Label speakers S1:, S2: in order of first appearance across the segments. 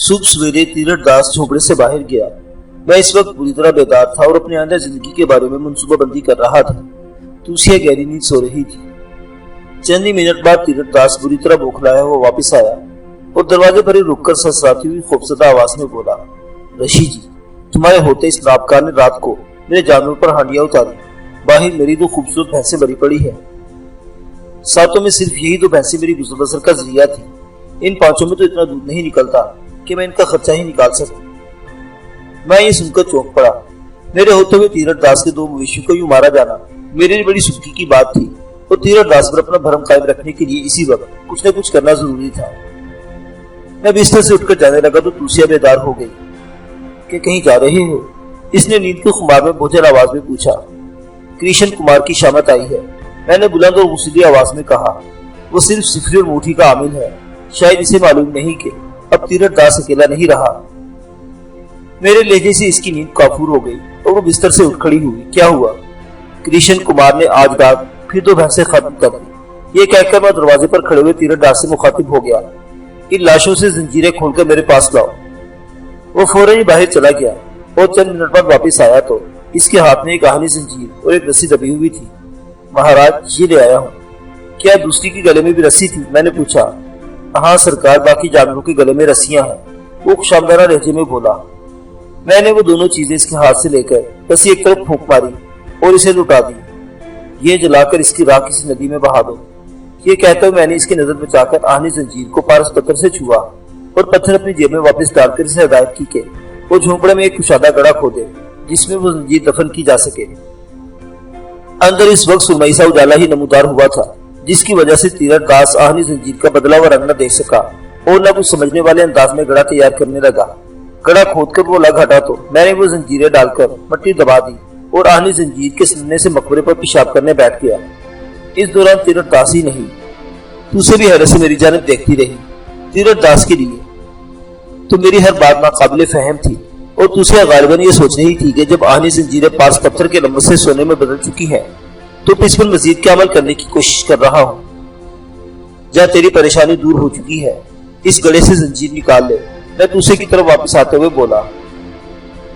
S1: صبح سویرے تیرتھ داس جھونپڑے سے باہر گیا۔ میں اس وقت پوری طرح بیدار تھا اور اپنے آئندہ زندگی کے بارے میں منصوبہ بندی کر رہا تھا۔ توسیہ گہری نیند سو رہی تھی۔ چند ہی منٹ بعد تیرتھ داس بری طرح بوکھلایا ہوا واپس آیا اور دروازے پر ہی رک کر سسراتی ہوئی خوفزدہ آواز میں بولا، رشی جی، تمہارے ہوتے اس نابکار نے رات کو میرے جانور پر ہانڈیاں اتاری۔ باہر میری دو خوبصورت بھینسیں بری پڑی ہیں۔ ساتوں میں صرف یہی دو بھینسیں میری گزر بسر کا ذریعہ تھی۔ ان پانچوں میں تو اتنا دودھ نہیں نکلتا کہ میں ان کا خرچہ ہی نکال سکتا۔ میں یہ سن کر چونک پڑا۔ میرے ہوتے ہوئے تیرتھ داس کے دو مویشیوں کو یوں مارا جانا میرے لیے بڑی سکھی کی بات تھی اور تیرتھ داس پر اپنا بھرم قائم رکھنے کے لیے اسی وقت کچھ نہ کچھ کرنا ضروری تھا۔ میں بستر سے اٹھ کر جانے لگا تو توسیہ بیدار ہو گئی کہ کہیں جا رہے ہو؟ اس نے نیند کے خمار میں بوجھل آواز میں پوچھا۔ کرشن کمار کی شامت آئی ہے، میں نے بلند اور غصیلی آواز میں کہا۔ وہ صرف سفری اور موٹھی کا عامل ہے، شاید اسے معلوم نہیں کہ اب تیرتھ داس اکیلا نہیں رہا۔ میرے لہجے سے اس کی نیند کافور ہو گئی اور وہ بستر سے اٹھ کھڑی ہوئی۔ کیا ہوا؟ کرشن کمار نے آج رات پھر دو بھینسیں ختم کر دی۔ یہ کہہ کر میں دروازے پر کھڑے ہوئے تیرتھ داس سے مخاطب ہو گیا، ان لاشوں سے زنجیریں کھول کر میرے پاس لاؤ۔ وہ فوراً ہی باہر چلا گیا اور چند منٹ بعد واپس آیا تو اس کے ہاتھ میں ایک آہنی زنجیر اور ایک رسی دبی ہوئی تھی۔ مہاراج، یہ لے آیا ہوں۔ کیا دوسری کے گلے میں بھی رسی تھی؟ میں نے پوچھا۔ ہاں سرکار، باقی جانوروں کے گلے میں رسیاں ہیں، وہ خوشامدانہ لہجے میں بولا۔ میں نے وہ دونوں چیزیں اس کے ہاتھ سے لے کر رسی ایک طرف پھونک ماری اور اسے لٹا دی۔ یہ جلا کر اس کی راکھ کسی ندی میں بہا دو۔ یہ کہتے ہوئے میں نے اس کی نظر بچا کر آہنی زنجیر کو پارس پتھر سے چھوا اور پتھر اپنی جیب میں واپس ڈال کر اسے ہدایت کی کہ وہ جھونپڑے میں ایک کشادہ گڑھا کھودے جس میں وہ زنجیر دفن کی جا سکے۔ اندر اس وقت سرمئی سا اجالا ہی نمودار ہوا تھا جس کی وجہ سے تیرتھ داس آہنی زنجیر کا بدلا ہوا رنگ نہ دیکھ سکا اور نہ کچھ سمجھنے والے انداز میں گڑھا تیار کرنے لگا۔ گڑھا کھود کر وہ لگ ہٹا تو میں نے وہ زنجیریں ڈال کر مٹی دبا دی اور آہنی زنجیر کے سننے سے مقبرے پر پیشاب کرنے بیٹھ گیا۔ اس دوران تیرتھ داس ہی نہیں، تو سے بھی حیرت سے میری جانب دیکھتی رہی۔ تیرتھ داس کے لیے تو میری ہر بات ناقابل فہم تھی اور دوسرے غالباً یہ سوچ رہی تھی کہ جب آہنی زنجیریں پارس پتھر کے لمبت سے سونے میں بدل چکی ہیں تو اس پر مزید کیا عمل کرنے کی کوشش کر رہا ہوں۔ جہاں تیری پریشانی دور ہو چکی ہے، اس گڑھے سے زنجیر نکال لے، میں دوسرے کی طرف واپس آتے ہوئے بولا۔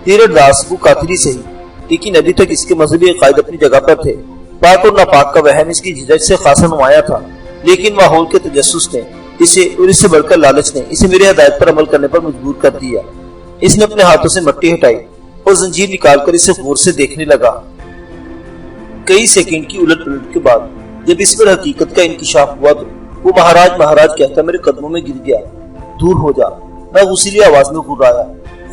S1: تیرتھ داس وہ قاتلی صحیح، لیکن ابھی تک اس کے مذہبی عقائد اپنی جگہ پر تھے۔ پاک اور ناپاک کا وہم اس کی جھجک سے خاصا نمایاں تھا، لیکن ماحول کے تجسس نے اسے اور اس سے بڑھ کر لالچ نے اسے میری ہدایت پر عمل کرنے پر مجبور کر دیا۔ اس نے اپنے ہاتھوں سے مٹی ہٹائی اور زنجیر نکال کر اسے غور سے دیکھنے لگا۔ کئی سیکنڈ کی الٹ پلٹ کے بعد جب اس پر حقیقت کا انکشاف ہوا تو وہ مہاراج مہاراج کہتا میرے قدموں میں گر گیا۔ دور ہو جا، میں غصیلی آواز میں گھرایا۔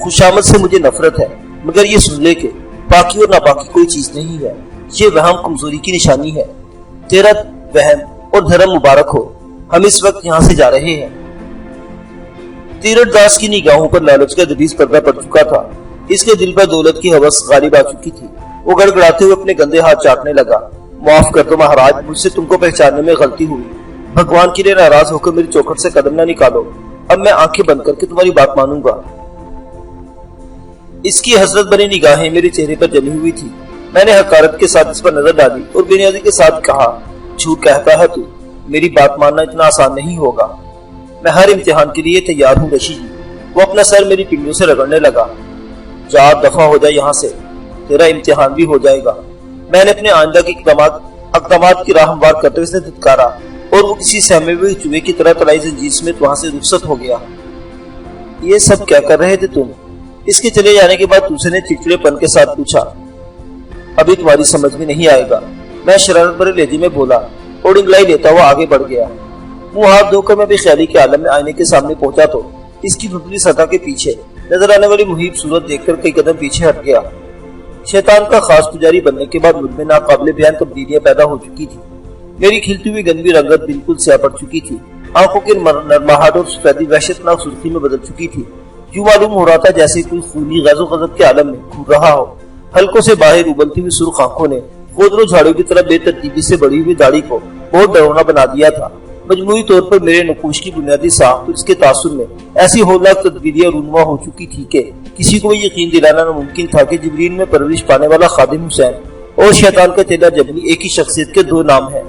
S1: خوشامد سے مجھے نفرت ہے، مگر یہ سن لے کہ پاکی اور ناپاکی کوئی چیز نہیں ہے، یہ وہم کمزوری کی نشانی ہے۔ تیرا وہم اور دھرم مبارک ہو، ہم اس وقت یہاں سے جا رہے ہیں۔ تیرتھ داس کی نگاہوں پر لالچ کا دبیز پردہ پڑ چکا تھا۔ اس کے دل پر دولت کی ہوس غالب آ چکی تھی۔ وہ گڑگڑاتے ہوئے اپنے گندے ہاتھ چاٹنے لگا۔ معاف کر دو مہاراج، مجھ سے تم کو پہچاننے میں غلطی ہوئی۔ بھگوان کے لیے ناراض ہو کر میری چوکھٹ سے قدم نہ نکالو، اب میں آنکھیں بند کر کے تمہاری بات مانوں گا۔ اس کی حسرت بھری نگاہیں میرے چہرے پر جمی ہوئی تھی۔ میں نے حقارت کے ساتھ اس پر نظر ڈالی اور بے نیازی کے ساتھ کہا، جھوٹ کہتا ہے تو، میری بات ماننا اتنا آسان نہیں ہوگا۔ میں ہر امتحان کے لیے تیار ہوں رشی جی۔ وہ اپنا سر میری پنڈلیوں سے رگڑنے لگا۔ جا دفع ہو جائے یہاں سے، تیرا امتحان بھی ہو جائے گا۔ میں نے اپنے آئندہ کے اقدامات کی راہ ہموار کرتے ہوئے دھتکارا اور وہ کسی سہمے ہوئے چوہے کی طرح تلائی زنجیر سمیت وہاں سے رخصت ہو گیا۔ یہ سب کیا کر رہے تھے تم؟ اس کے چلے جانے کے بعد دوسرے نے چڑچڑے پن کے ساتھ پوچھا۔ ابھی تمہاری سمجھ میں نہیں آئے گا، میں شرارت بھرے لہجے میں بولا اور انگلائی لیتا ہوا آگے بڑھ گیا۔ منہ ہاتھ دھو کر میں بے خیالی کے عالم میں آئینے کے سامنے پہنچا تو اس کی دھندلی سطح کے پیچھے نظر آنے والی محیب صورت دیکھ کر کئی قدم پیچھے ہٹ گیا۔ شیطان کا خاص پجاری بننے کے بعد مجھ میں ناقابل بیان تبدیلیاں پیدا ہو چکی تھی۔ میری کھلتی ہوئی گندی رنگت بالکل سیاہ پڑ چکی تھی۔ آنکھوں کی نرماہٹ اور سفیدی وحشتناک سرخی میں بدل چکی تھی۔ یوں معلوم ہو رہا تھا جیسے کوئی خونی غیظ و غضب کے عالم میں گھور رہا ہو۔ حلقوں سے باہر ابلتی ہوئی سرخ آنکھوں نے خودرو جھاڑیوں کی طرح بے ترتیبی سے بڑی ہوئی داڑھی کو بہت ڈراؤنا بنا دیا تھا۔ مجموعی طور پر میرے نقوش کی بنیادی ساخت اس کے تاثر میں ایسی ہولناک تدبیریاں رونما ہو چکی تھی کہ کسی کو یقین دلانا ناممکن تھا کہ جبرین میں پرورش پانے والا خادم حسین اور شیطان کا چیلا جبلی ایک ہی شخصیت کے دو نام ہیں۔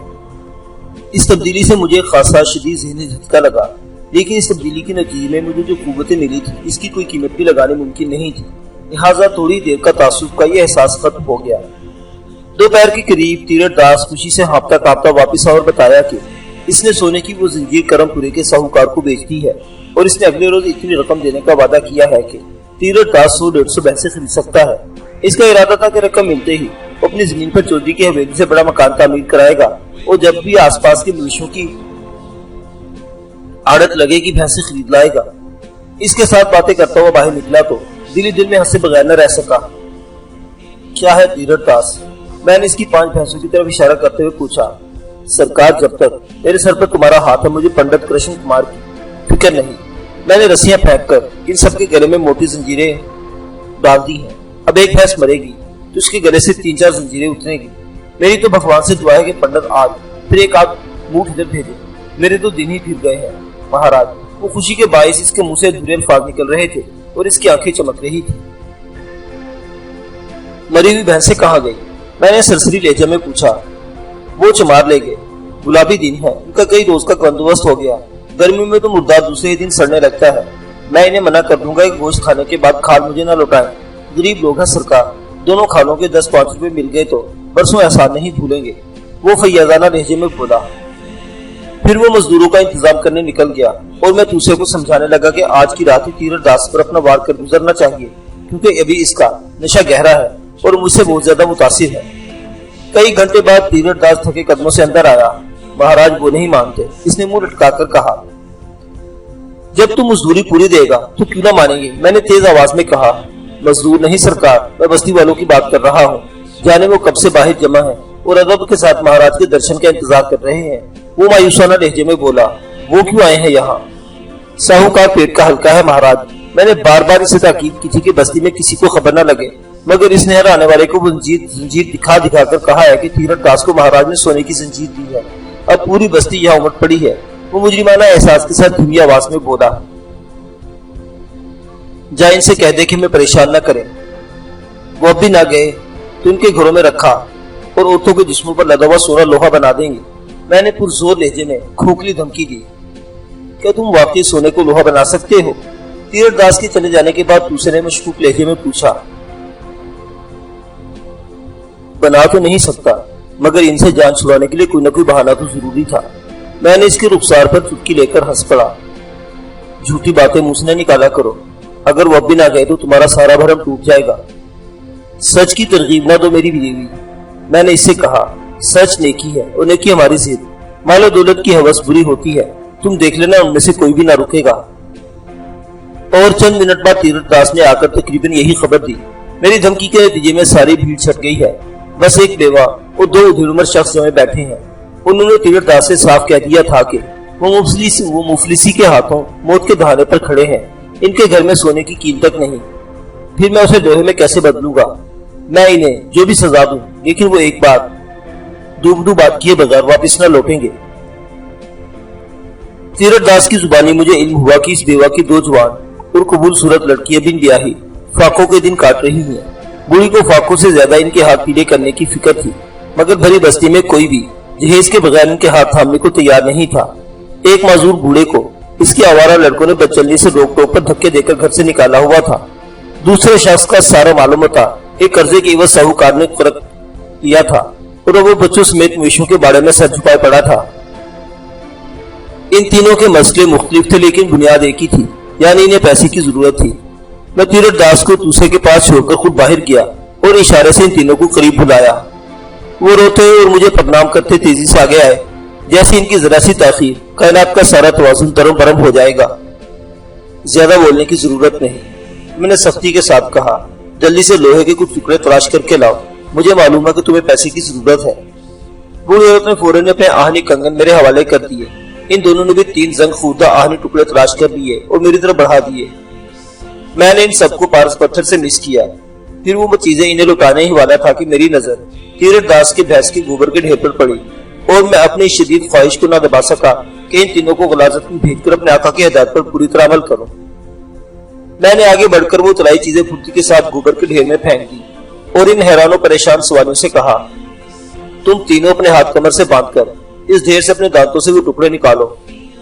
S1: اس تبدیلی سے مجھے خاصا شدید ذہنی جھٹکا لگا۔ لیکن اس تبدیلی کے نتیجے میں مجھے جو قوتیں ملی تھی اس کی کوئی قیمت بھی لگانی ممکن نہیں تھی، لہٰذا تھوڑی دیر کا تعصب کا یہ احساس ختم ہو گیا۔ دوپہر کے قریب تیرتھ داس خوشی سے ہانپتا کانپتا واپس آیا اور بتایا کہ اس نے سونے کی وہ زنجیر کرم پورے کے ساہوکار کو بیچ دی ہے اور اس نے اگلے روز اتنی رقم دینے کا وعدہ کیا ہے کہ تیرتھ داس 100-150 بھینسیں خرید سکتا ہے۔ اس کا ارادہ تھا کہ رقم ملتے ہی وہ اپنی زمین پر چودھری کی حویلی سے بڑا مکان تعمیر کرائے گا اور جب بھی آس پاس کے مویشیوں کی عادت لگے گی بھینسیں خرید لائے گا۔ اس کے ساتھ باتیں کرتا ہوا باہر نکلا تو دل میں ہنسے بغیر نہ رہ سکا۔ کیا ہے تیرتھ داس؟ میں نے اس کی 5 بھینسوں کی طرف اشارہ کرتے ہوئے پوچھا۔ سرکار، جب تک میرے سر پر تمہارا ہاتھ ہے مجھے پنڈت کرشن کمار کی فکر نہیں۔ میں نے رسیاں پھینک کر ان سب کے گلے میں موٹی زنجیریں ڈال دی ہیں۔ اب ایک بھینس مرے گی تو اس کے گلے سے 3-4 زنجیریں اتریں گی۔ میری تو بھگوان سے دعا ہے کہ پنڈت آج پھر ایک آدھ موٹھ ادھر بھیجے۔ میرے تو دن ہی پھر گئے ہیں مہاراج۔ وہ خوشی کے باعث اس کے منہ سے ادھورے الفاظ نکل رہے تھے اور اس کی آنکھیں چمک رہی تھی۔ مری ہوئی بھینسیں کہاں گئی؟ میں نے سرسری لہجے میں پوچھا۔ وہ چمار لے گئے، گلابی دن ہے، ان کا کئی روز کا بندوبست ہو گیا۔ گرمی میں تو مردار دوسرے دن سڑنے لگتا ہے۔ میں انہیں منع کر دوں گا کہ گوشت کھانے کے بعد کھال مجھے نہ لوٹائیں۔ غریب لوگ ہیں سرکار، دونوں کھالوں کے 10-5 روپے مل گئے تو برسوں احسان نہیں بھولیں گے، وہ فیاضانہ لہجے میں بولا۔ پھر وہ مزدوروں کا انتظام کرنے نکل گیا اور میں دوسرے کو سمجھانے لگا کہ آج کی رات ہی تیرتھ داس پر اپنا وار کر گزرنا چاہیے، کیونکہ ابھی اس کا نشہ گہرا ہے اور مجھ سے بہت زیادہ متاثر ہے۔ کئی گھنٹے بعد تیرتھ داس تھکے قدموں سے اندر آیا۔ مہاراج وہ نہیں مانتے، اس نے منہ لٹکا کر کہا۔ جب تم مزدوری پوری دے گا تو کیوں نہ مانیں گے؟ میں نے تیز آواز میں کہا۔ مزدور نہیں سرکار، میں بستی والوں کی بات کر رہا ہوں، جانے وہ کب سے باہر جمع ہے اور ادب کے ساتھ مہاراج کے درشن کا انتظار کر رہے ہیں۔ وہ مایوسانہ لہجے میں بولا۔ وہ کیوں آئے ہیں یہاں؟ ساہوکار پیٹ کا ہلکا ہے مہاراج۔ میں نے بار بار اسے تاکید کی تھی کہ بستی میں کسی کو خبر نہ لگے، مگر اس نے ہر آنے والے کو زنجیر دکھا کر کہا ہے کہ تیرتھ داس کو مہاراج نے سونے کی زنجیر دی ہے۔ اب پوری بستی یہاں امٹ پڑی ہے۔ وہ مجرمانہ احساس کے ساتھ دھیمی آواز میں بولا۔ جا ان سے کہہ دے کہ میں پریشان نہ کریں۔ وہ اب بھی نہ گئے تو ان کے گھروں میں رکھا اور عورتوں کے جسموں پر لگا ہوا سونا لوہا بنا دیں گے۔ میں نے پرزور لہجے میں کھوکھلی دھمکی دی۔ کیا تم واقعی سونے کو لوہا بنا سکتے ہو؟ تیرتھ داس کے چلے جانے کے بعد دوسرے نے مشکوک لہجے میں پوچھا۔ بنا تو نہیں سکتا، مگر ان سے جان چھڑانے کے لیے کوئی نہ کوئی بہانہ تو ضروری تھا۔ میں نے اس کے رخسار پر چٹکی لے کر ہنس پڑا۔ جھوٹی باتیں منہ سے نہ نکالا کرو، اگر وہ اب بھی نہ گئے تو تمہارا سارا بھرم ٹوٹ جائے گا۔ سچ کی ترغیب نہ دو میری بیوی، میں نے اس سے کہا۔ سچ نیکی ہے اور نیکی ہماری ضد۔ مال و دولت کی ہوس بری ہوتی ہے، تم دیکھ لینا ان میں سے کوئی بھی نہ رکے گا۔ اور چند منٹ بعد تیرتھ داس نے آ کر تقریباً یہی خبر دی۔ میری دھمکی کے نتیجے میں ساری بھیڑ چھٹ گئی ہے، بس ایک بیوہ اور 2 ادھر عمر شخص جمع بیٹھے ہیں۔ انہوں نے تیرتھ داس سے صاف کہہ دیا تھا کہ وہ مفلسی کے ہاتھوں موت کے دہانے پر کھڑے ہیں، ان کے گھر میں سونے کی قیمت تک نہیں۔ پھر میں اسے لوہے میں کیسے بدلوں گا؟ میں انہیں جو بھی سزا دوں، لیکن وہ ایک بات دوبدو بات کیے بغیر واپس نہ لوٹیں گے۔ تیرتھ داس کی زبانی مجھے علم ہوا کہ اس بیوہ کی 2 جوان اور قبول صورت لڑکیاں بن بیاہی فاقوں کے دن کاٹ رہی ہیں۔ بوڑھی کو فاقوں سے زیادہ ان کے ہاتھ پیلے کرنے کی فکر تھی، مگر بھری بستی میں کوئی بھی جہیز کے بغیر ان کے ہاتھ تھامنے کو تیار نہیں تھا۔ ایک معذور بوڑھے کو اس کے آوارہ لڑکوں نے بچلنے سے روک ٹوک پر دھکے دے کر گھر سے نکالا ہوا تھا۔ دوسرے شخص کا سارا معلوم تھا، ایک قرضے کی عوض ساہوکار نے قرض لیا تھا اور وہ بچوں سمیت مویشیوں کے بارے میں سر جھکائے پڑا تھا۔ ان تینوں کے مسئلے مختلف تھے لیکن بنیاد ایک ہی تھی، یعنی انہیں پیسے کی ضرورت تھی۔ میں تیرتھ داس کو دوسرے کے پاس چھوڑ کر خود باہر گیا اور اشارے سے ان تینوں کو قریب بلایا۔ وہ روتے اور مجھے پرنام کرتے تیزی سے آگے آئے، جیسے ان کی ذرا سی تاخیر کائنات کا سارا توازن درم برم ہو جائے گا۔ زیادہ بولنے کی ضرورت نہیں، میں نے سختی کے ساتھ کہا۔ جلدی سے لوہے کے کچھ ٹکڑے تلاش کر کے لاؤ، مجھے معلوم ہے کہ تمہیں پیسے کی ضرورت ہے۔ بوڑھی عورت نے فوراً اپنے آہنی کنگن میرے حوالے کر دیے۔ ان دونوں نے بھی 3 زنگ خوردہ آہنی ٹکڑے تلاش کر لیے اور میری طرف بڑھا دیے۔ میں نے ان سب کو پارس پتھر سے مس کیا۔ پھر وہ چیزیں انہیں لوٹانے ہی والا تھا کہ میری نظر تیرتھ داس کے بھینس کے گوبر کے ڈھیر پر پڑی اور میں اپنی شدید خواہش کو نہ دبا سکا کہ ان تینوں کو غلاظت میں بھیج کر اپنے آقا کی ہدایت پر پوری طرح عمل کروں۔ میں نے آگے بڑھ کر وہ تلائی چیزیں پھرتی کے ساتھ گوبر کے ڈھیر میں پھینک دی اور ان حیران و پریشان سواریوں سے کہا، تم تینوں اپنے ہاتھ کمر سے باندھ کر اس ڈھیر سے اپنے دانتوں سے وہ ٹکڑے نکالو۔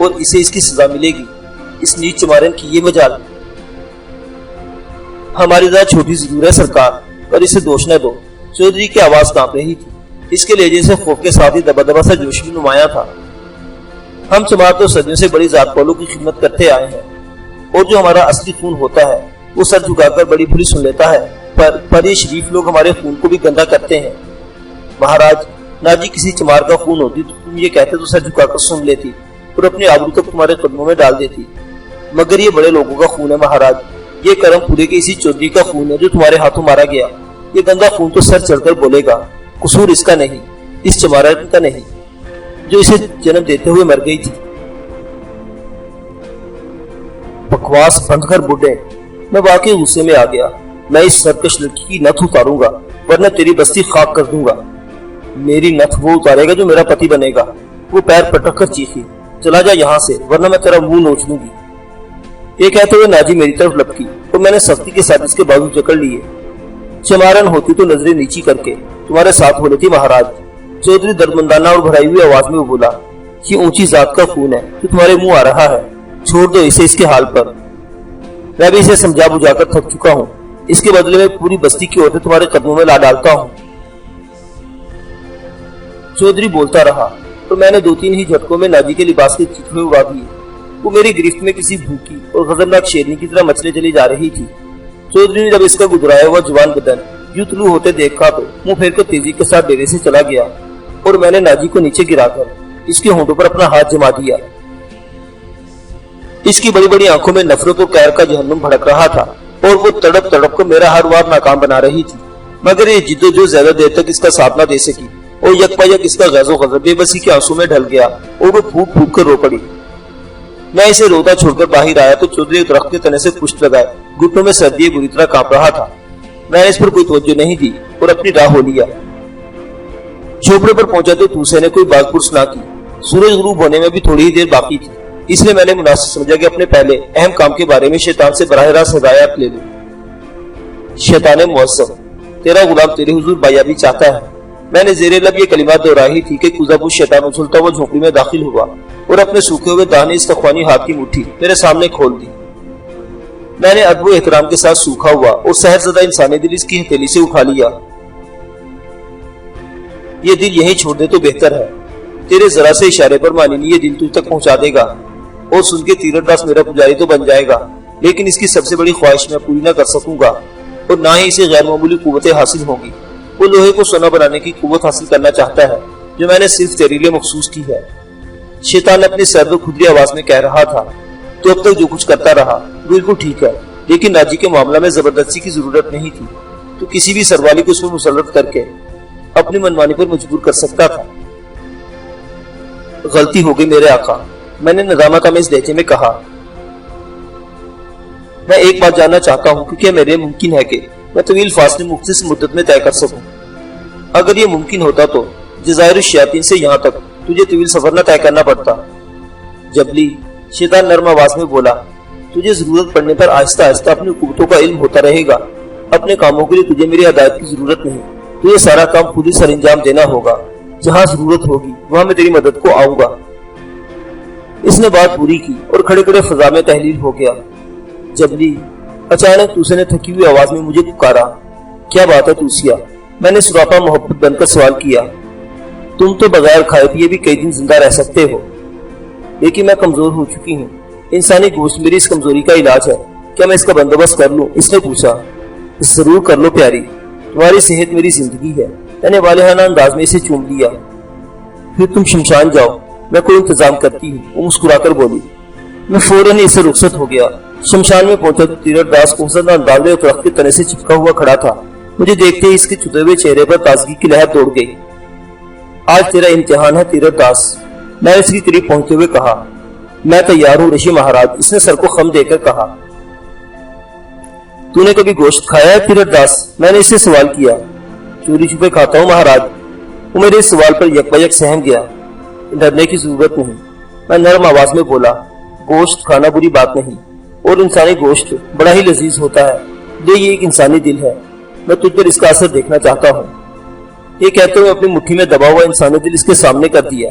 S1: اور اسے اس کی سزا ملے گی۔ اس نیچ چمارن کی یہ مجال۔ ہماری ذات چھوٹی ضرور ہے سرکار، پر اسے دوش نہ دو۔ چودھری کی آواز کانپ رہی تھی، اس کے لہجے سے خوف کے ساتھ ہی دبا دبا سا جوش بھی نمایاں تھا۔ ہم چمار تو صدیوں سے بڑی ذات پالوں کی خدمت کرتے آئے ہیں، اور جو ہمارا اصلی خون ہوتا ہے وہ سر جھکا کر بڑی بھلی سن لیتا ہے، پر یہ شریف لوگ ہمارے خون کو بھی گندا کرتے ہیں۔ مہاراج، ناجی کسی چمار کا خون ہوتی تو تم یہ کہتے تو سر جھکا کر سن لیتی اور اپنی آبرو تک تمہارے قدموں میں ڈال دیتی، مگر یہ بڑے لوگوں کا خون ہے مہاراج۔ یہ کرم پورے کے اسی چودھری کا خون ہے جو تمہارے ہاتھوں مارا گیا۔ یہ گندا خون تو سر چڑھ کر بولے گا، قصور اس کا نہیں، اس چمارن کا نہیں جو اسے جنم دیتے ہوئے مر گئی تھی۔ بکواس بند کر بڈھے، میں واقعی غصے میں آ گیا۔ میں اس سرکش لڑکی کی نتھ اتاروں گا ورنہ تیری بستی خاک کر دوں گا۔ میری نتھ وہ اتارے گا جو میرا پتی بنے گا۔ وہ پیر پٹک کر چیخی، چلا جا یہاں سے ورنہ میں تیرا منہ نوچ دوں گی۔ یہ کہتے ہوئے ناجی میری طرف لپکی اور میں نے سختی کے ساتھ اس کے بازو جکڑ لیے۔ چمارن ہوتی تو نظریں نیچی کر کے تمہارے ساتھ ہو لیتی مہاراج۔ چودھری دردمندانہ اور بھرائی ہوئی آواز میں وہ بولا، یہ اونچی ذات کا خون ہے جو تمہارے منہ آ رہا ہے، چھوڑ دو اسے اس کے حال پر۔ میں بھی اسے سمجھا بجھا کر تھک چکا ہوں، اس کے بدلے میں پوری بستی کی عورتیں تمہارے قدموں میں لا ڈالتا ہوں۔ چودھری بولتا رہا تو میں نے 2-3 ہی جھٹکوں میں ناجی کے لباس کے چیخڑے اڑا دیے۔ وہ میری گرفت میں کسی بھوکی اور غضبناک شیرنی کی طرح مچلے چلی جا رہی تھی۔ چودھری نے جب اس کا گدرایا ہوا جوان بدن یوں طلوع ہوتے دیکھا تو منہ پھیر کر تیزی کے ساتھ ڈیرے سے چلا گیا، اور میں نے ناجی کو نیچے گرا کر اس کے ہونٹوں پر اپنا ہاتھ جما دیا۔ اس کی بڑی بڑی آنکھوں میں نفرت اور قہر کا جہنم بھڑک رہا تھا، اور وہ تڑپ تڑپ کر میرا ہر وار ناکام بنا رہی تھی، مگر یہ جدوجہد زیادہ دیر تک اس کا ساتھ نہ دے سکی، اور یک پا یک اس کا غیظ و غضب بے بسی کے آنسوں میں ڈھل گیا اور وہ پھوٹ پھوٹ کر رو پڑی۔ میں اسے روتا چھوڑ کر باہر آیا تو چودھری درخت کے تنے سے پشت لگائے گھٹنوں میں سردی بری طرح کانپ رہا تھا۔ میں نے اس پر کوئی توجہ نہیں دی اور اپنی راہ ہو لیا۔ جھوپڑے پر پہنچا تو توسے نے کوئی بات پرس نہ کی۔ سورج غروب ہونے میں بھی تھوڑی ہی دیر باقی تھی، اس لیے میں نے مناسب سمجھا کہ اپنے پہلے اہم کام کے بارے میں شیطان سے براہ راست ہدایات لے لوں۔ شیطان معظم، تیرا غلام تیرے حضور بایابی چاہتا ہے۔ میں نے زیر لب یہ کلمات دہرائی تھی کہ قزابوش شیطان اچھلتا ہوا جھونپڑی میں داخل ہوا اور اپنے سوکھے ہوئے دانے استخوانی ہاتھ کی مٹھی میرے سامنے کھول دی۔ میں نے ادب و احترام کے ساتھ سوکھا ہوا اور سحر زدہ انسانی دل اس کی ہتھیلی سے اٹھا لیا۔ یہ دل یہیں چھوڑ دے تو بہتر ہے، تیرے ذرا سے اشارے پر مانینی یہ دل تجھ تک پہنچا دے گا، اور سن کے تیرتھ داس میرا پجاری تو بن جائے گا، لیکن اس کی سب سے بڑی خواہش میں پوری نہ کر سکوں گا، اور نہ ہی اسے غیر معمولی قوتیں حاصل ہوں گی۔ وہ لوہے کو سونا بنانے کی قوت حاصل کرنا چاہتا ہے جو میں نے صرف تیرے لیے مخصوص کی ہے۔ شیطان اپنی سرد و کھدری آواز میں کہہ رہا تھا، تو اب تک جو کچھ کرتا رہا بالکل ٹھیک ہے، لیکن ناجی کے معاملہ میں زبردستی کی ضرورت نہیں تھی، تو کسی بھی سروالی کو اس میں مسلط کر کے اپنی منمانی پر مجبور کر سکتا تھا۔ غلطی ہو گئی میرے آقا، میں نے ندامت آمیز لہجے میں کہا۔ میں ایک بات جاننا چاہتا ہوں کہ کیا میرے ممکن ہے کہ میں طویل فاصلے مختصر مدت میں طے کر سکوں؟ اگر یہ ممکن ہوتا تو جزائر الشیاطین سے یہاں تک تجھے طویل سفر نہ طے کرنا پڑتا۔ جبلی، شیطان نرم آواز میں بولا، تجھے ضرورت پڑنے پر آہستہ آہستہ اپنی قوتوں کا علم ہوتا رہے گا۔ اپنے کاموں کے لیے تجھے میری ہدایت کی ضرورت نہیں، تجھے سارا کام خود ہی سر انجام دینا ہوگا۔ جہاں ضرورت ہوگی وہاں میں تیری مدد کو آؤں گا۔ اس نے بات پوری کی اور کھڑے کھڑے فضا میں تحلیل ہو گیا۔ جبلی، اچانک توسے نے تھکی ہوئی آواز میں مجھے پکارا۔ کیا بات ہے توسیہ؟ میں نے سراپا محبت بن کر سوال کیا۔ تم تو بغیر کھائے پیے بھی کئی دن زندہ رہ سکتے ہو، لیکن میں کمزور ہو چکی ہوں۔ انسانی گوشت میری اس کمزوری کا علاج ہے، کیا میں اس کا بندوبست کر لوں؟ اس نے پوچھا۔ ضرور کر لو پیاری، تمہاری صحت میری زندگی ہے۔ میں نے والہانہ انداز میں اسے چوم لیا۔ پھر تم شمشان جاؤ، میں کوئی انتظام کرتی ہوں، وہ مسکرا کر بولی۔ میں فوراً ہی اسے رخصت ہو گیا۔ شمشان میں پہنچا تو تیرتھ داس خوفزدہ انداز میں درخت کے تنے سے چپکا ہوا کھڑا تھا۔ مجھے دیکھتے ہی اس کے چھپے ہوئے چہرے پر تازگی کی لہر دوڑ گئی۔ آج تیرا امتحان ہے تیرتھ داس، میں نے اس کی قریب پہنچتے ہوئے کہا۔ میں تیار ہوں رشی مہاراج، اس نے سر کو خم دے کر کہا۔ تو نے کبھی گوشت کھایا ہے تیرتھ داس؟ میں نے اسے سوال کیا۔ چوری چھپے کھاتا ہوں مہاراج، وہ میرے اس سوال پر یک بیک سہم گیا۔ ڈرنے کی ضرورت نہیں، میں نرم آواز میں بولا۔ گوشت کھانا بری بات نہیں، اور انسانی گوشت بڑا ہی لذیذ ہوتا ہے، یہ ایک انسانی دل ہے، میں تجھ پر اس کا اثر دیکھنا چاہتا ہوں۔ یہ کہتے ہوئے اپنی مٹھی میں دبا ہوا انسانی دل اس کے سامنے کر دیا۔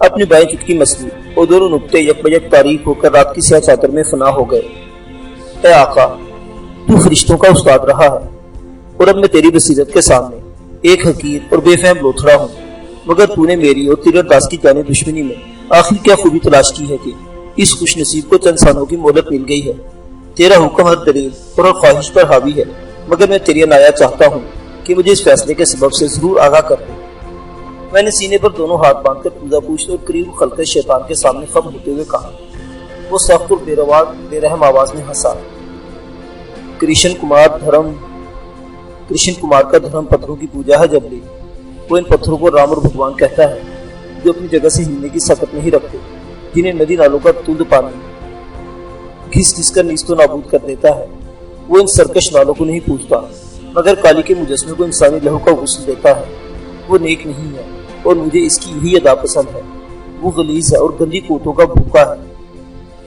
S1: اپنی بائیں چٹکی مسلی اور دونوں نقطے یک بیک تاریک ہو کر رات کی سیاہ چادر میں فنا ہو گئے۔ اے آقا، تو فرشتوں کا استاد رہا ہے اور اب میں تیری بصیرت کے سامنے ایک حقیر اور بے فہم لوتھڑا ہوں، مگر تو نے میری اور تیرت داس کی جانی دشمنی میں آخر کیا خوبی تلاش کی ہے کہ اس خوش نصیب کو چند سالوں کی مہلت مل گئی ہے۔ تیرا حکم ہر دلیل اور ہر خواہش پر حاوی ہے، مگر میں تیری عنایت چاہتا ہوں کہ مجھے اس فیصلے کے سبب سے ضرور آگاہ کر دے۔ میں نے سینے پر دونوں ہاتھ باندھ کر پوزا پوچھتے اور قریب خلق شیطان کے سامنے خم ہوتے ہوئے کہا۔ وہ سخت اور بے رحم آواز میں ہنسا۔ کرشن کمار کا دھرم پتھروں کی پوجا ہے جبلی۔ وہ ان پتھروں کو رام اور بھگوان کہتا ہے، جو اپنی جگہ سے ہلنے کی سکت نہیں رکھتے، جنہیں ندی نالوں کا تند پانی گھس گھس کر نیست و نابود کر دیتا ہے۔ وہ ان سرکش نالوں کو نہیں پوچھتا، مگر کالی کے مجسمے کو انسانی لہو کا غسل دیتا ہے۔ وہ نیک نہیں ہے اور مجھے اس کی یہی ادا پسند ہے۔ وہ غلیظ ہے اور گندی کوتوں کا بھوکا ہے۔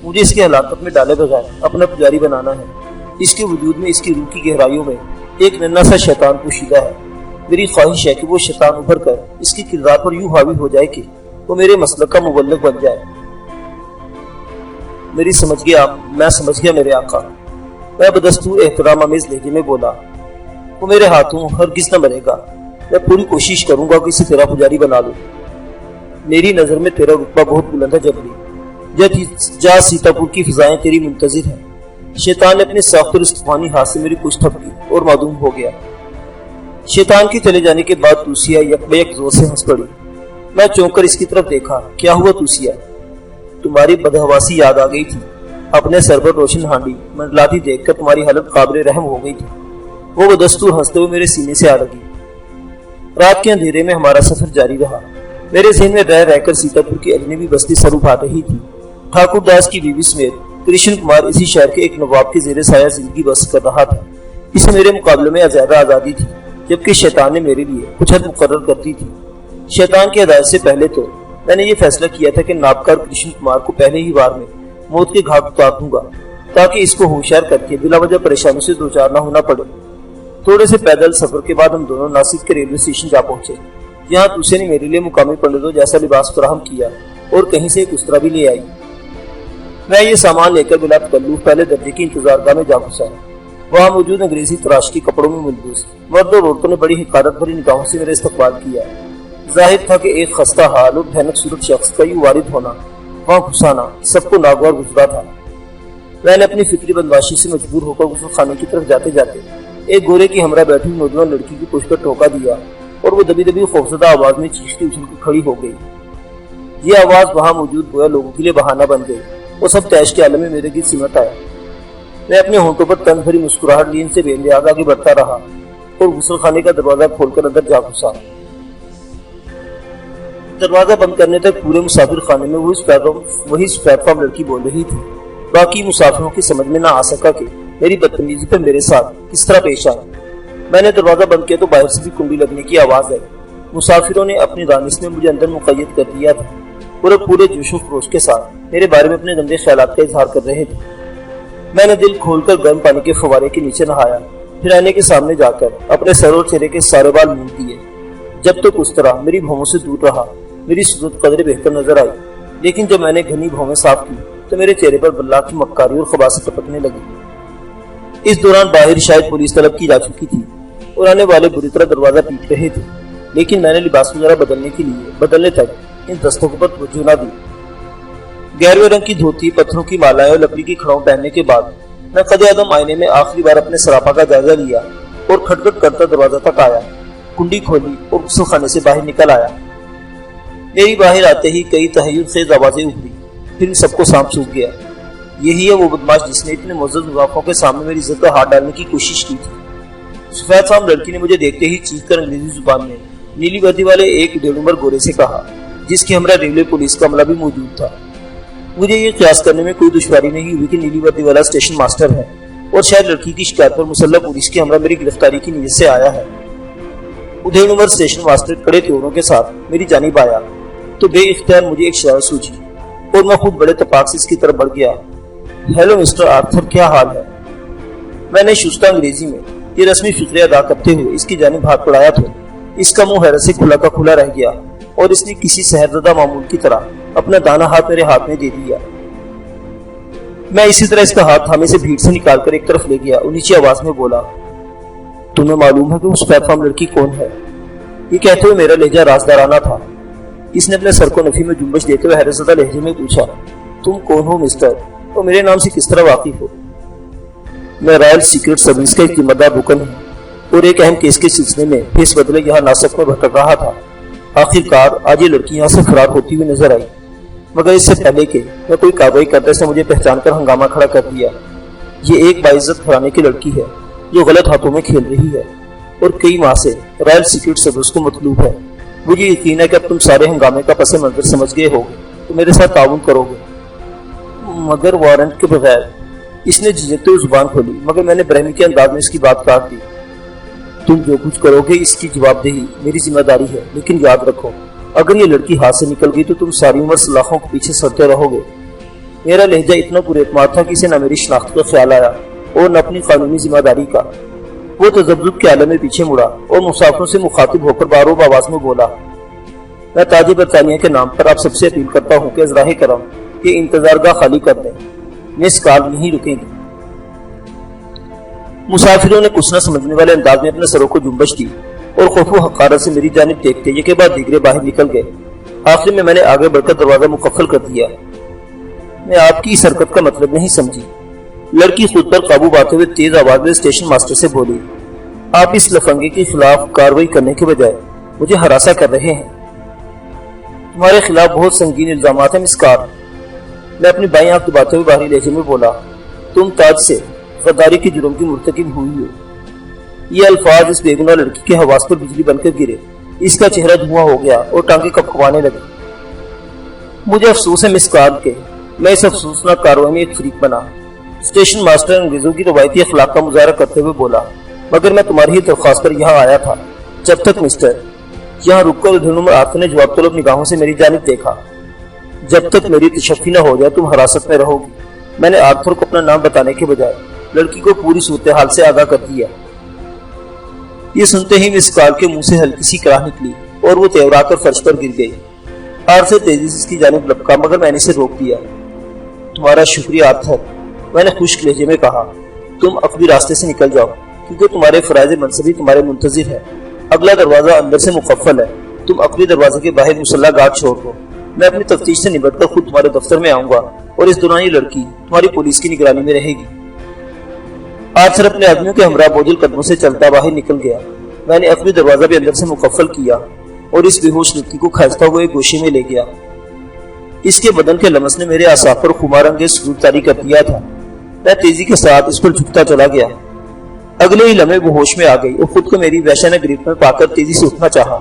S1: مجھے اس کے ہلاکت میں ڈالے بغیر اپنا پجاری بنانا ہے۔ اس کے وجود میں، اس کی روح کی گہرائیوں میں ایک ننھا سا شیطان پوشیدہ ہے۔ میری خواہش ہے کہ وہ شیطان ابھر کر اس کی کردار پر یوں حاوی ہو جائے کہ وہ میرے مسلک کا مبلغ بن جائے۔ میں سمجھ گیا میرے آقا، میں بدستور احترام آمیز لہجے میں بولا۔ وہ میرے ہاتھوں ہرگز نہ مرے گا۔ میں پوری کوشش کروں گا کہ اسے تیرا پجاری بنا لوں۔ میری نظر میں تیرا رتبہ بہت بلند ہے جبلی۔ جا سیتا پور کی فضائیں تیری منتظر ہیں۔ شیطان نے اپنے سخت اور استفانی ہاتھ سے میری کچھ تھپکی اور معدوم ہو گیا۔ شیطان کے چلے جانے کے بعد توسیہ یک بیک زور سے ہنس پڑی۔ میں چونک کر اس کی طرف دیکھا۔ کیا ہوا توسیہ؟ تمہاری بدحواسی یاد آ گئی تھی۔ اپنے سر پر روشن ہانڈی منڈلاتی دیکھ کر تمہاری حالت قابل رحم ہو گئی تھی۔ وہ بدستور ہنستے ہوئے میرے سینے سے آ لگی۔ رات کے اندھیرے میں ہمارا سفر جاری رہا۔ میرے ذہن میں رہ کر سیتا پور کی اجنبی بستی سر اٹھا رہی تھی۔ ٹھاکر داس کی بیوی سمیت کرشن کمار اسی شہر کے ایک نواب کے زیر سایہ زندگی بسر کر رہا تھا۔ اسے میرے مقابلے میں زیادہ آزادی تھی، جبکہ شیطان نے میرے لیے کچھ حد مقرر کر دی تھی۔ شیطان کی ہدایت سے پہلے تو میں نے یہ فیصلہ کیا تھا کہ نابکار کرشن کمار کو پہلے ہی بار میں موت کے گھاٹ اتار دوں گا، تاکہ اس کو ہوشیار کر کے بلا وجہ پریشانی سے دوچار نہ ہونا پڑے۔ تھوڑے سے پیدل سفر کے بعد ہم دونوں ناسک کے ریلوے اسٹیشن جا پہنچے، جہاں توسیہ نے میرے لیے مقامی پنڈتوں جیسا لباس فراہم کیا اور کہیں سے ایک استرا بھی لے آئی۔ میں یہ سامان لے کر بلا تکلف پہلے درجے کی انتظارگاہ میں جا گھسا۔ وہاں موجود انگریزی تراشکی کپڑوں میں ملبوس مرد اور عورتوں نے بڑی حقارت بھری نگاہوں سے میرا استقبال کیا۔ ظاہر تھا کہ ایک خستہ حال اور بھیانک صورت شخص کا یوں وارد ہونا، وہاں گھسانا سب کو ناگوار گزرا تھا۔ میں نے اپنی فطری بدمعاشی سے مجبور ہو کر غسل خانے کی طرف جاتے جاتے ایک گورے کی ہمراہ بیٹھی نوجوان لڑکی کی پشت پر ٹھوکا دیا اور وہ دبی دبی خوفزدہ آواز میں چیختی اچھل کے کھڑی ہو گئی۔ یہ آواز وہاں موجود گویا لوگوں کے لیے بہانہ بن گئی اور سب تیش کے عالم میں میرے گرد سمٹ آیا۔ میں اپنے ہونٹوں پر طنز بھری مسکراہٹ لیے ان سے بے نیاز آگے بڑھتا رہا اور غسل خانے کا دروازہ کھول کر اندر جا گھسا۔ دروازہ بند کرنے تک پورے مسافر خانے میں وہی پلیٹ فارم لڑکی بول رہی تھی۔ باقی مسافروں کی سمجھ میں نہ آ سکا کہ میری بدتمیزی پر میرے ساتھ کس طرح پیش آئے۔ میں نے دروازہ بند کیا تو باہر سے بھی کنڈی لگنے کی آواز آئی۔ مسافروں نے اپنی دانش میں مجھے اندر مقید کر دیا تھا اور پورے جوش و خروش کے ساتھ میرے بارے میں اپنے گندے خیالات کا اظہار کر رہے تھے۔ میں نے دل کھول کر گرم پانی کے فوارے کے نیچے نہایا، پھر آئینے کے سامنے جا کر اپنے سر اور چہرے کے سارے بال مونڈ دیے۔ جب تک اس طرح میری بھوموں سے دور رہا میری صورت قدرے بہتر نظر آئی، لیکن جب میں نے گھنی بھومیں صاف کی تو میرے چہرے پر بلا کی مکاری اور خباثت ٹپکنے لگی۔ اس دوران باہر شاید پولیس طلب کی جا چکی تھی اور آنے والے بری طرح دروازہ پیٹ رہے تھے، لیکن میں نے لباس وغیرہ بدلنے تک ان دستکوں پر توجہ نہ دی۔ گہرے رنگ کی دھوتی، پتھروں کی مالائیں اور لکڑی کی کھڑاؤں پہننے کے بعد میں قد اعظم آئینے میں آخری بار اپنے سراپا کا جائزہ لیا اور کھٹکھٹ کرتا دروازہ تک آیا، کنڈی کھولی اور غسل خانے سے باہر نکل آیا۔ میری باہر آتے ہی کئی تحیر خیز آوازیں اٹھی، پھر ان سب کو سانپ سوکھ گیا۔ یہی ہے وہ بدماش جس نے اتنے معزز مضافوں کے سامنے میری عزت کا ہاتھ ڈالنے کی کوشش کی تھی۔ سفید فام لڑکی نے مجھے دیکھتے ہی چیخ کر انگریزی زبان میں نیلی وردی والے ایک 1.5 نمبر گورے سے کہا، جس کی ہمراہ ریلوے پولیس کا عملہ بھی موجود تھا۔ مجھے یہ قیاس کرنے میں کوئی دشواری نہیں ہوئی کہ نیلی وردی والا اسٹیشن ماسٹر ہے اور شاید لڑکی کی شکایت پر مسلح پولیس کے ہمراہ میری گرفتاری کی نیت سے آیا ہے۔ 1.5 نمبر اسٹیشن ماسٹر کڑے تیوروں کے ساتھ میری جانب آیا تو بے اختیار مجھے ایک شرارت سوچی اور میں خود بڑے تپاک سے اس کی طرف بڑھ گیا۔ ہیلو مسٹر آرتھر، کیا حال ہے؟ میں نے شستہ انگریزی میں یہ رسمی فکرے ادا کرتے ہوئے اس کی جانب ہاتھ بڑھایا تو اس کا منہ حیرت سے کھلا کا کھلا رہ گیا۔ اور اس نے کسی سحرزدہ معمول کی طرح اپنا دانا ہاتھ میرے ہاتھ میں دے دیا۔ میں اسی طرح اس کا ہاتھ تھامے سے بھیڑ سے نکال کر ایک طرف لے گیا اور نیچی آواز میں بولا، تمہیں معلوم ہے کہ اس پلیٹ فارم لڑکی کون ہے؟ یہ کہتے ہوئے میرا لہجہ رازدارانہ تھا۔ اس نے اپنے سر کو نفی میں جنبش دیتے ہوئے حیرت زدہ لہجے میں پوچھا، تم کون ہو مسٹر، اور میرے نام سے کس طرح واقف ہو؟ میں رائل سیکرٹ سروس کا ایک ذمہ دار رکن ہوں اور ایک اہم کیس کے سلسلے میں فیس بدلے یہاں ناسک میں بھٹک رہا تھا۔ آخر کار آج یہ لڑکی یہاں سے فرار ہوتی ہوئی نظر آئی، مگر اس سے پہلے کہ میں کوئی کارروائی کرتے سے مجھے پہچان کر ہنگامہ کھڑا کر دیا۔ یہ ایک باعزت گھرانے کی لڑکی ہے جو غلط ہاتھوں میں کھیل رہی ہے اور کئی ماہ سے رائل سیکرٹ سروس کو مطلوب ہے۔ مجھے یقین ہے کہ اب تم سارے ہنگامے کا پس منظر سمجھ گئے ہوگے تو میرے ساتھ تعاون کرو گے۔ مگر وارنٹ کے بغیر اس نے جھجکتے ہوئے زبان کھولی، مگر میں نے برہمی کے انداز میں اس کی بات کاٹ دی۔ تم جو کچھ کرو گے اس کی جواب دہی میری ذمہ داری ہے، لیکن یاد رکھو اگر یہ لڑکی ہاتھ سے نکل گئی تو تم ساری عمر سلاخوں کے پیچھے سڑتے رہو گے۔ میرا لہجہ اتنا پر اعتماد تھا کہ اسے نہ میری شناخت کا خیال آیا اور نہ اپنی قانونی ذمہ داری کا۔ وہ تذبذب کے عالم میں پیچھے مڑا اور مسافروں سے مخاطب ہو کر باروب آواز میں بولا، میں تاج برطانیہ کے نام پر آپ سب سے اپیل کرتا ہوں کہ ازراہ کرم یہ انتظار گاہ خالی کر دیں، مس کال نہیں رکیں گی۔ مسافروں نے کچھ نہ سمجھنے والے انداز میں اپنے سروں کو جنبش دی اور خوف و حقارت سے میری جانب دیکھتے یہ کے بعد دیگرے باہر نکل گئے۔ آخر میں نے آگے بڑھ کر دروازہ مقفل کر دیا۔ میں آپ کی اس حرکت کا مطلب نہیں سمجھی۔ لڑکی خود پر قابو پاتے ہوئے تیز آواز میں اسٹیشن ماسٹر سے بولی، آپ اس لفنگے کے خلاف کارروائی کرنے کے بجائے مجھے ہراساں کر رہے ہیں۔ تمہارے خلاف بہت سنگین الزامات ہیں مس کار۔ میں اپنی بائیں آنکھ دباتے ہوئے باہری لہجے میں بولا، تم تاج سے غداری کے جرم کی مرتکب ہوئی ہو۔ یہ الفاظ اس بے گناہ لڑکی کے حواس پر بجلی بن کر گرے۔ اس کا چہرہ دھواں ہو گیا اور ٹانگیں کپکپانے لگی۔ مجھے افسوس ہے مس کار کے میں اس افسوسناک کارروائی میں ایک فریق بنا۔ اسٹیشن ماسٹر انگریزوں کی روایتی اخلاق کا مظاہرہ کرتے ہوئے بولا، مگر میں تمہاری ہی درخواست پر یہاں آیا تھا۔ جب تک مسٹر یہاں رک کر دھنوں میں آرتھر نے جواب طلب نگاہوں سے میری جانب دیکھا، جب تک میری تشفی نہ ہو جائے تم حراست میں رہو گی۔ میں نے آرتھر کو اپنا نام بتانے کے بجائے لڑکی کو پوری صورتحال سے آگاہ کر دیا۔ یہ سنتے ہی مس کار کے منہ سے ہلکی سی کراہ نکلی اور وہ تیورا کر فرش پر گر گئی۔ آرتھر تیزی سے اس کی جانب لپکا، مگر میں نے اسے روک دیا۔ تمہارا شکریہ آرتھر، میں نے خشک لہجے میں کہا، تم اپنی راستے سے نکل جاؤ کیونکہ تمہارے فرائض منصبی تمہارے منتظر ہے۔ اگلا دروازہ اندر سے مقفل ہے، تم اپنے دروازے کے باہر مسلح گارڈ چھوڑ دو۔ میں اپنی تفتیش سے نبٹ کر خود تمہارے دفتر میں آؤں گا اور اس دوران یہ لڑکی تمہاری پولیس کی نگرانی میں رہے گی۔ آرتھر اپنے آدمیوں کے ہمراہ بوجھل قدموں سے چلتا باہر نکل گیا۔ میں نے اپنی دروازہ بھی اندر سے مقفل کیا اور اس بے ہوش لڑکی کو کھانستا ہوئے ایک گوشے میں لے گیا۔ اس کے بدن کے لمس نے میرے اعصاب پر خمار انگیز سرور طاری کر دیا تھا۔ میں تیزی کے ساتھ اس پر جھکتا چلا گیا۔ اگلے ہی لمحے وہ ہوش میں آ گئی اور خود کو میری وحشیانہ گرفت میں پا کر تیزی سے اٹھنا چاہا،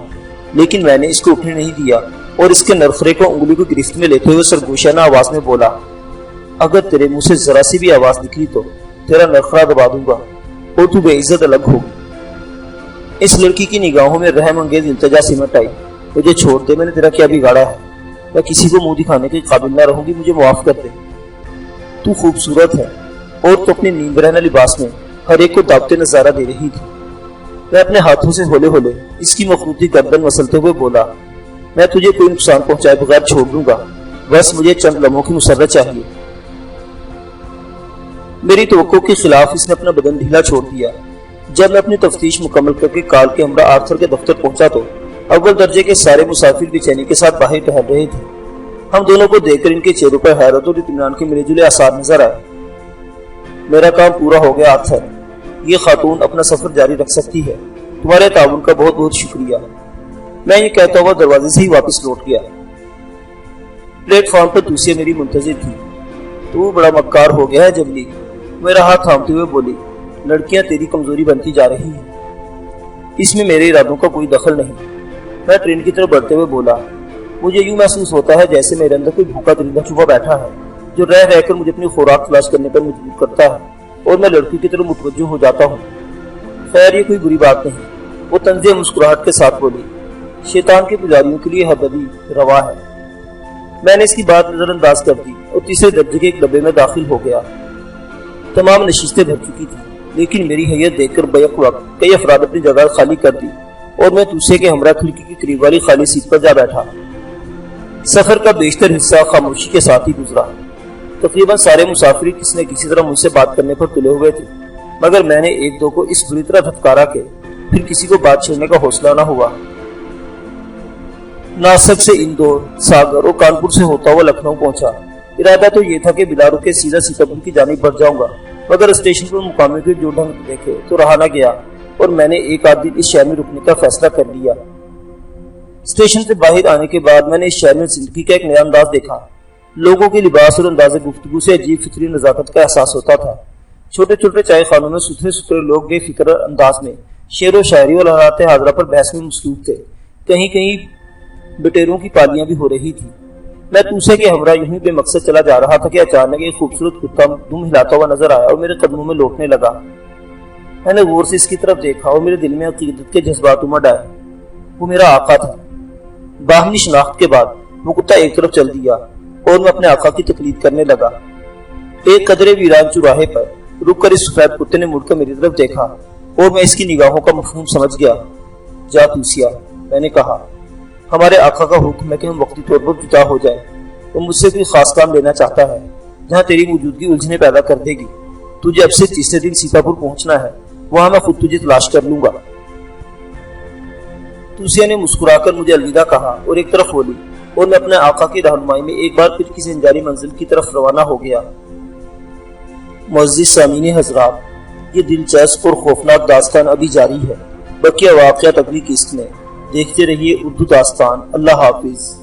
S1: لیکن میں نے اس کو اٹھنے نہیں دیا اور اس کے نرخرے کو انگلی کو گرفت میں لیتے ہوئے سرگوشیانہ آواز میں بولا، اگر تیرے منہ سے ذرا سی بھی آواز نکلی تو تیرا نرخرا دبا دوں گا اور تو بے عزت الگ ہوگی۔ اس لڑکی کی نگاہوں میں رحم انگیز التجا سمٹ آئی، مجھے چھوڑ دے، میں نے تیرا کیا بگاڑا ہے؟ میں کسی کو منہ دکھانے کے قابل نہ رہوں گی، مجھے معاف کر دے۔ تو خوبصورت ہے اور تو اپنے نیند رہنا لباس میں ہر ایک کو دعوت نظارہ دے رہی تھی۔ میں اپنے ہاتھوں سے ہولے ہولے اس کی مخروطی گردن مسلتے ہوئے بولا، میں تجھے کوئی نقصان پہنچائے بغیر چھوڑ دوں گا، بس مجھے چند لمحوں کی مسرت چاہیے۔ میری توقع کے خلاف اس نے اپنا بدن ڈھیلا چھوڑ دیا۔ جب میں اپنی تفتیش مکمل کر کے کال کے ہمراہ آرتھر کے دفتر پہنچا تو اول درجے کے سارے مسافر بے چینی کے ساتھ باہر ٹہل رہے تھے۔ ہم دونوں کو دیکھ کر ان کے چہروں پر حیرت اور اطمینان کے ملے جلے آثار نظر آئے۔ میرا کام پورا ہو گیا آرتھر، یہ خاتون اپنا سفر جاری رکھ سکتی ہے۔ تمہارے تعاون کا بہت بہت شکریہ۔ میں یہ کہتا ہوا دروازے سے ہی واپس لوٹ گیا۔ پلیٹ فارم پر دوسری میری منتظر تھی۔ تو بڑا مکار ہو گیا ہے جبلی، میرا ہاتھ تھامتے ہوئے بولی، لڑکیاں تیری کمزوری بنتی جا رہی ہیں، اس میں میرے ارادوں کا کوئی دخل نہیں۔ میں ٹرین کی طرف بڑھتے ہوئے بولا، مجھے یوں محسوس ہوتا ہے جیسے میرے اندر کوئی بھوکا درندہ چھپا بیٹھا ہے جو رہ رہ کر مجھے اپنی خوراک تلاش کرنے پر مجبور کرتا ہے اور میں لڑکی کی طرف متوجہ ہو جاتا ہوں۔ خیر یہ کوئی بری بات نہیں، وہ طنزیہ مسکراہٹ کے ساتھ بولی، شیطان کے پجاریوں کے لیے حدبی روا ہے۔ میں نے اس کی بات نظر انداز کر دی اور تیسرے درجے کے ایک ڈبے میں داخل ہو گیا۔ تمام نشستیں بھر چکی تھی، لیکن میری حیت دیکھ کر بیک وقت کئی افراد اپنی جگہ خالی کر دی اور میں توسیہ کے ہمراہ کھڑکی کی قریب والی خالی سیٹ پر جا بیٹھا۔ سفر کا بیشتر حصہ خاموشی کے ساتھ ہی گزرا۔ تقریباً سارے مسافر کسی نہ کسی طرح مجھ سے بات کرنے پر تلے ہوئے تھے، مگر میں نے ایک دو کو اس بری طرح دھتکارا کہ پھر کسی کو بات چھیڑنے کا حوصلہ نہ ہوا۔ ناسک سے اندور، ساگر اور کانپور سے ہوتا ہوا لکھنؤ پہنچا۔ ارادہ تو یہ تھا کہ بلا رکے سیدھا سیتاپور کی جانب بڑھ جاؤں گا، مگر اسٹیشن پر مقامیوں کے جو ڈھنگ دیکھے تو رہا نہ گیا اور میں نے ایک آدھ دن اس شہر میں رکنے کا فیصلہ کر لیا۔ اسٹیشن سے باہر آنے کے بعد میں نے اس شہر میں زندگی کا ایک نیا انداز دیکھا۔ لوگوں کے لباس اور انداز گفتگو سے عجیب فطری نزاکت کا احساس ہوتا تھا۔ چھوٹے چھوٹے چائے خانوں میں ستھرے ستھرے لوگ بے فکر انداز میں شعر و شاعری اور حالات حاضرہ پر بحث میں مصروف تھے۔ کہیں کہیں بٹیروں کی پالیاں بھی ہو رہی تھی۔ میں توسیہ کے ہمراہ یوں ہی بے مقصد چلا جا رہا تھا کہ اچانک ایک خوبصورت کتا دم ہلاتا ہوا نظر آیا اور میرے قدموں میں لوٹنے لگا۔ میں نے غور سے اس کی طرف دیکھا اور میرے دل میں عقیدت کے جذبات امڈ آئے۔ وہ میرا آقا تھا۔ باہمی شناخت کے بعد وہ کتا ایک طرف چل دیا اور میں اپنے آقا کی تقلید کرنے لگا۔ ایک قدرے ویران چوراہے پر رک کر اس سفید کتے نے مڑ کر میری طرف دیکھا اور میں اس کی نگاہوں کا مفہوم سمجھ گیا۔ جا توسیہ، میں نے کہا، ہمارے آقا کا حکم ہے کہ ہم وقتی طور پر جدا ہو جائیں۔ وہ مجھ سے کوئی خاص کام لینا چاہتا ہے جہاں تیری موجودگی الجھنے پیدا کر دے گی۔ تجھے اب سے تیسرے دن سیتاپور پہنچنا ہے، وہاں میں خود تجھے تلاش کر لوں گا۔ توسیہ نے مسکرا کر مجھے الوداع کہا اور ایک طرف ہو لی اور میں اپنے آقا کی رہنمائی میں ایک بار پھر کسی انجاری منزل کی طرف روانہ ہو گیا۔ معزز سامعین حضرات، یہ دلچسپ اور خوفناک داستان ابھی جاری ہے۔ بقیہ واقعات اگلی قسط میں۔ دیکھتے رہیے اردو داستان۔ اللہ حافظ۔